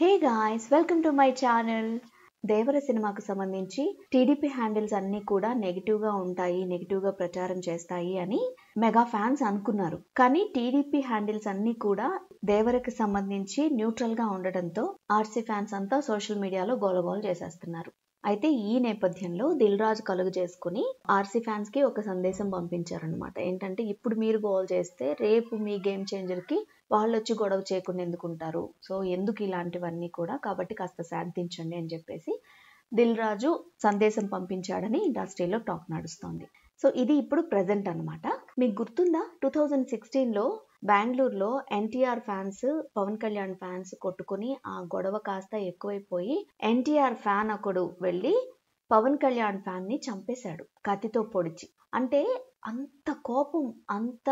Hey guys, welcome to my channel. Devara సినిమాకు సంబంధించి TDP handles అన్నీ కూడా నెగిటివ్గా ఉంటాయి, నెగిటివ్గా ప్రచారం చేస్తాయి అని మెగా ఫ్యాన్స్ అనుకున్నారు. కానీ టీడీపీ హ్యాండిల్స్ అన్నీ కూడా దేవరకి సంబంధించి న్యూట్రల్గా ఉండడంతో ఆర్సీ ఫ్యాన్స్ అంతా సోషల్ మీడియాలో గోలగోల చేసేస్తున్నారు. అయితే ఈ నేపథ్యంలో దిల్ రాజు కలుగు చేసుకుని ఆర్సీ ఫ్యాన్స్ కి ఒక సందేశం పంపించారనమాట. ఏంటంటే, ఇప్పుడు మీరు గోల్ చేస్తే రేపు మీ గేమ్ చేంజర్ కి వాళ్ళు వచ్చి గొడవ చేయకుండా ఎందుకుంటారు, సో ఎందుకు ఇలాంటివన్నీ కూడా, కాబట్టి కాస్త శాంతించండి అని చెప్పేసి దిల్ రాజు సందేశం పంపించాడని ఇండస్ట్రీలో టాక్ నడుస్తోంది. సో ఇది ఇప్పుడు ప్రెజెంట్ అనమాట. మీకు గుర్తుందా, 2016లో బెంగళూరులో ఎన్టీఆర్ ఫ్యాన్స్ పవన్ కళ్యాణ్ ఫ్యాన్స్ కొట్టుకుని ఆ గొడవ కాస్త ఎక్కువైపోయి ఎన్టీఆర్ ఫ్యాన్ ఒకడు వెళ్ళి పవన్ కళ్యాణ్ ఫ్యాన్ ని చంపేశాడు కత్తితో పొడిచి. అంటే అంత కోపం, అంత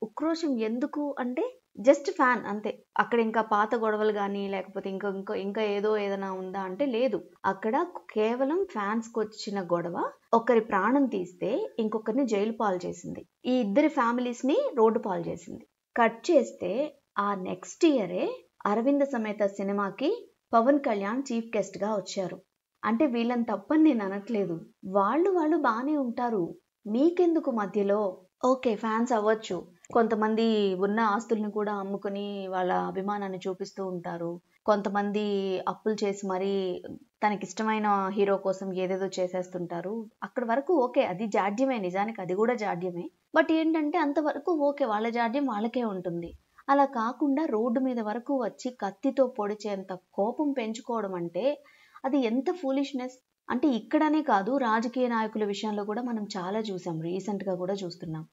ఉక్రోషం ఎందుకు అంటే జస్ట్ ఫ్యాన్ అంతే. అక్కడ ఇంకా పాత గొడవలు కానీ లేకపోతే ఇంకా ఏదైనా ఉందా అంటే లేదు. అక్కడ కేవలం ఫ్యాన్స్ కి వచ్చిన గొడవ ఒకరి ప్రాణం తీస్తే ఇంకొకరిని జైలు పాలు చేసింది, ఈ ఇద్దరి ఫ్యామిలీస్ ని రోడ్డు పాలు చేసింది. కట్ చేస్తే ఆ నెక్స్ట్ ఇయరే అరవింద సమేత సినిమాకి పవన్ కళ్యాణ్ చీఫ్ గెస్ట్ గా వచ్చారు. అంటే వీళ్ళని తప్పని నేను అనట్లేదు, వాళ్ళు బాగానే ఉంటారు, మీకెందుకు మధ్యలో? ఓకే, ఫ్యాన్స్ అవ్వచ్చు, కొంతమంది ఉన్న ఆస్తుల్ని కూడా అమ్ముకుని వాళ్ళ అభిమానాన్ని చూపిస్తూ ఉంటారు, కొంతమంది అప్పులు చేసి మరీ తనకిష్టమైన హీరో కోసం ఏదేదో చేసేస్తుంటారు. అక్కడి వరకు ఓకే, అది జాడ్యమే, నిజానికి అది కూడా జాడ్యమే. బట్ ఏంటంటే అంతవరకు ఓకే, వాళ్ళ జాడ్యం వాళ్ళకే ఉంటుంది. అలా కాకుండా రోడ్డు మీద వరకు వచ్చి కత్తితో పొడిచేంత కోపం పెంచుకోవడం అంటే అది ఎంత ఫూలిష్నెస్. అంటే ఇక్కడనే కాదు, రాజకీయ నాయకుల విషయంలో కూడా మనం చాలా చూసాం, రీసెంట్గా కూడా చూస్తున్నాం.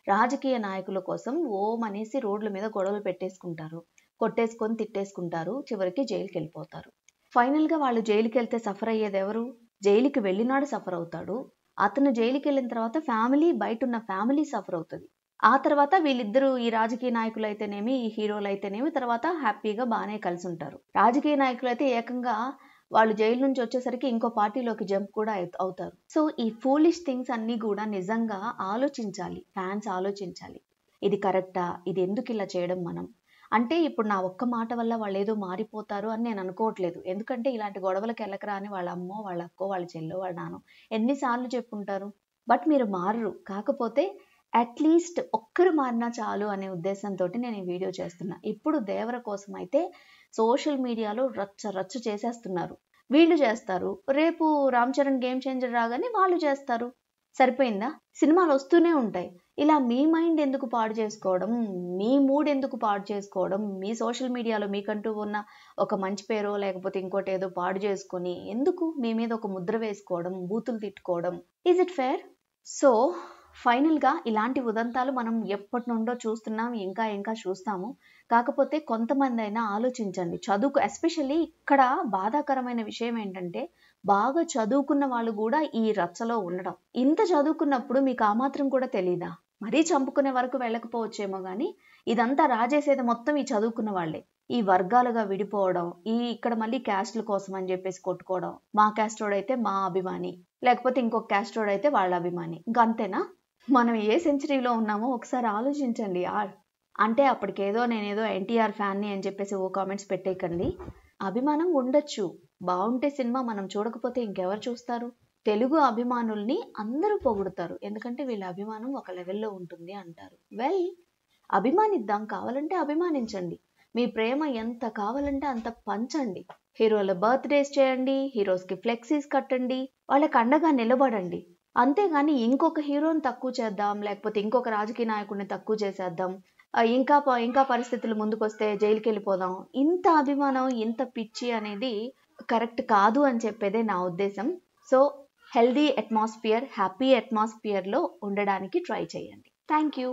రాజకీయ నాయకుల కోసం ఓమనేసి రోడ్ల మీద గొడవలు పెట్టేసుకుంటారు, కొట్టేసుకొని తిట్టేసుకుంటారు, చివరికి జైలుకి వెళ్ళిపోతారు. ఫైనల్గా వాళ్ళు జైలుకి వెళ్తే సఫర్ అయ్యేది ఎవరు? జైలుకి వెళ్ళినాడు సఫర్ అవుతాడు, అతను జైలుకి వెళ్ళిన తర్వాత ఫ్యామిలీ, బయట ఉన్న ఫ్యామిలీ సఫర్ అవుతుంది. ఆ తర్వాత వీళ్ళిద్దరూ, ఈ రాజకీయ నాయకులు అయితేనేమి ఈ హీరోలు అయితేనేమి, తర్వాత హ్యాపీగా బాగానే కలిసి ఉంటారు. రాజకీయ నాయకులు అయితే ఏకంగా వాళ్ళు జైలు నుంచి వచ్చేసరికి ఇంకో పార్టీలోకి జంప్ కూడా అవుతారు. సో ఈ ఫూలిష్ థింగ్స్ అన్నీ కూడా నిజంగా ఆలోచించాలి, ఫ్యాన్స్ ఆలోచించాలి. ఇది కరెక్టా, ఇది ఎందుకు ఇలా చేయడం మనం అంటే ఇప్పుడు నా ఒక్క మాట వల్ల వాళ్ళు ఏదో మారిపోతారు అని నేను అనుకోవట్లేదు. ఎందుకంటే ఇలాంటి గొడవలకు వెళ్ళకరా అని వాళ్ళ అమ్మో, వాళ్ళ అక్కో, వాళ్ళ చెల్లో, వాళ్ళ నాన్నో ఎన్నిసార్లు చెప్పుంటారు. బట్ మీరు మారరు. కాకపోతే అట్లీస్ట్ ఒక్కరు మారినా చాలు అనే ఉద్దేశంతో నేను ఈ వీడియో చేస్తున్నా. ఇప్పుడు దేవర కోసం అయితే సోషల్ మీడియాలో రచ్చ చేసేస్తున్నారు. వీళ్ళు చేస్తారు, రేపు రామ్ చరణ్ గేమ్ చేంజర్ రాగానే వాళ్ళు చేస్తారు. సరిపోయిందా? సినిమాలు వస్తూనే ఉంటాయి. ఇలా మీ మైండ్ ఎందుకు పాడు చేసుకోవడం, మీ మూడ్ ఎందుకు పాడు చేసుకోవడం, మీ సోషల్ మీడియాలో మీకంటూ ఉన్న ఒక మంచి పేరో లేకపోతే ఇంకోటి ఏదో పాడు చేసుకొని ఎందుకు మీ మీద ఒక ముద్ర వేసుకోవడం, బూతులు తిట్టుకోవడం? Is it fair? సో ఫైనల్గా ఇలాంటి ఉదంతాలు మనం ఎప్పటి నుండో చూస్తున్నాం, ఇంకా చూస్తాము. కాకపోతే కొంతమంది అయినా ఆలోచించండి. చదువుకు ఎస్పెషల్లీ ఇక్కడ బాధాకరమైన విషయం ఏంటంటే, బాగా చదువుకున్న వాళ్ళు కూడా ఈ రచ్చలో ఉండడం. ఇంత చదువుకున్నప్పుడు మీకు ఆ మాత్రం కూడా తెలీదా? మరీ చంపుకునే వరకు వెళ్ళకపోవచ్చేమో కానీ ఇదంతా రాజేసేది మొత్తం ఈ చదువుకున్న వాళ్ళే. ఈ వర్గాలుగా విడిపోవడం, ఇక్కడ మళ్ళీ క్యాస్ట్ల కోసం అని చెప్పేసి కొట్టుకోవడం, మా క్యాస్టోడ్ అయితే మా అభిమాని, లేకపోతే ఇంకొక క్యాస్టోడ్ అయితే వాళ్ళ అభిమాని, ఇంకంతేనా? మనం ఏ సెంచరీలో ఉన్నామో ఒకసారి ఆలోచించండి. అంటే అప్పటికేదో నేనేదో ఎన్టీఆర్ ఫ్యాన్ని అని చెప్పేసి ఓ కామెంట్స్ పెట్టేయకండి. అభిమానం ఉండొచ్చు, బాగుంటే సినిమా, మనం చూడకపోతే ఇంకెవరు చూస్తారు? తెలుగు అభిమానుల్ని అందరూ పొగుడుతారు, ఎందుకంటే వీళ్ళ అభిమానం ఒక లెవెల్లో ఉంటుంది అంటారు. వెల్, అభిమానిద్దాం, కావాలంటే అభిమానించండి, మీ ప్రేమ ఎంత కావాలంటే అంత పంచండి. హీరోల బర్త్డేస్ చేయండి, హీరోస్కి ఫ్లెక్సీస్ కట్టండి, వాళ్ళకి అండగా నిలబడండి. అంతేగాని ఇంకొక హీరోని తక్కువ చేద్దాం, లేకపోతే ఇంకొక రాజకీయ నాయకుడిని తక్కువ చేసేద్దాం, ఇంకా పరిస్థితులు ముందుకు వస్తే జైలుకి వెళ్ళిపోదాం, ఇంత అభిమానం, ఇంత పిచ్చి అనేది కరెక్ట్ కాదు అని చెప్పేదే నా ఉద్దేశం. సో హెల్దీ అట్మాస్ఫియర్, హ్యాపీ అట్మాస్ఫియర్లో ఉండడానికి ట్రై చేయండి. Thank you.